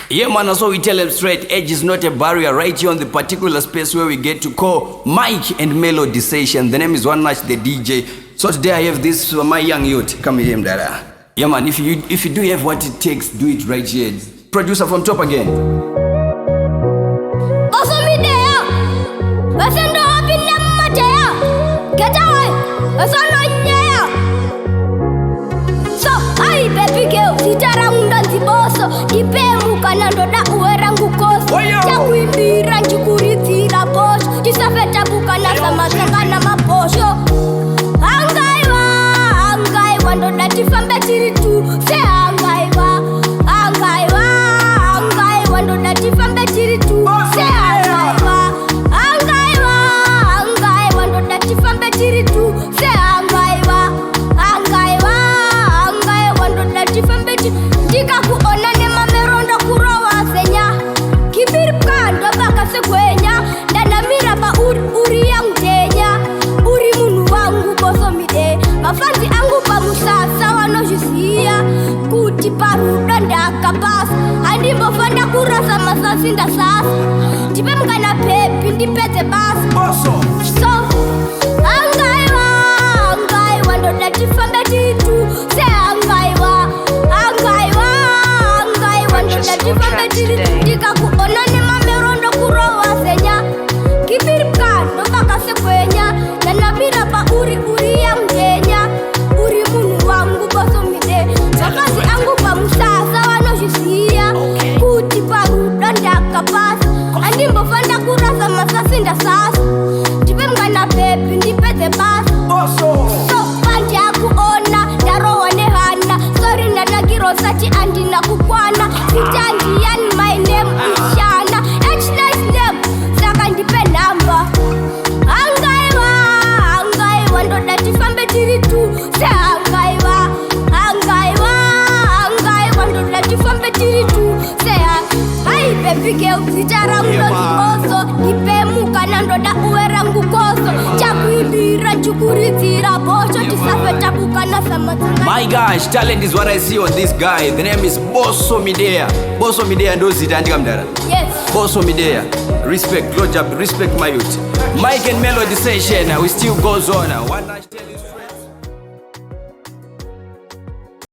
Yeah man, so we tell them straight, age is not a barrier. Right here on the particular space where we get to call Mike and Melody Session. The name is One Nash the DJ. So today I have this my young youth. Come here, Mdara. Yeah man, if you do have what it takes, do it right here. Producer from top again. Bosso me there. Wasn't up in the matter. Get away. Wasn't on there. So I baby girl, sit around on the bosso. Ipemu kanando da uerangu koso. Chakuimbira nchukuritira posho. Tisafeta bukana samakanga na maposho. Angaiwa ndo datifambe tiri tu. Se angaiwa ndo datifambe tiri tu. Se angaiwa ndo datifambe tiri tu. Se angaiwa ndo datifambe tiri. Tika kuona ne mameronda kurowa senya. Kibiri kando baka sekwenya. Dana miraba uri ya mtenya. Uri munu wangu Bosso mide. Mafanzi angu pa musasa wanojisia. Kuti paruda ndaka basa. Andi mbofanda kurasa masasi nda sasa. Tipe mkana pepi ndipete basa Bosso. So angaiwa ndo datifambe titu. Se angaiwa ndo datifambe titu. Tika kuona ne mamerondo kurowa senya. Kibiri kando baka sekwenya. Na nabira pa uri ya mtenya. Uri munu wangu Bosso mide. Makazi angu pa musasa wanojisia. Kuti paruda ndaka basa. Andi mbofanda kurasa masasi nda sasa. Tipe mkana pepi ndipete basa Bosso. So pandi akuona darowa nehana. Sorry nanagirosachi andi nakukwana. Sitangi yani my name is Shana. H nice name saka ndipe namba. Angaiwa ndo datifambe tiri tu. Se angaiwa ndo datifambe tiri tu. Se hai baby girl sitara mdozi Bosso. Ipemu kanando da uerangu koso. Chakuibira nchukuritira posho. Tisafeta bukana samatanga. My gosh, talent is what I see on this guy. The name is Bosso Midea. Bosso Midea ndo zitandika Mdara. Yes. Bosso Midea. Respect, Lord, respect my youth. Mike and Melody Session, we still goes on. One Nash.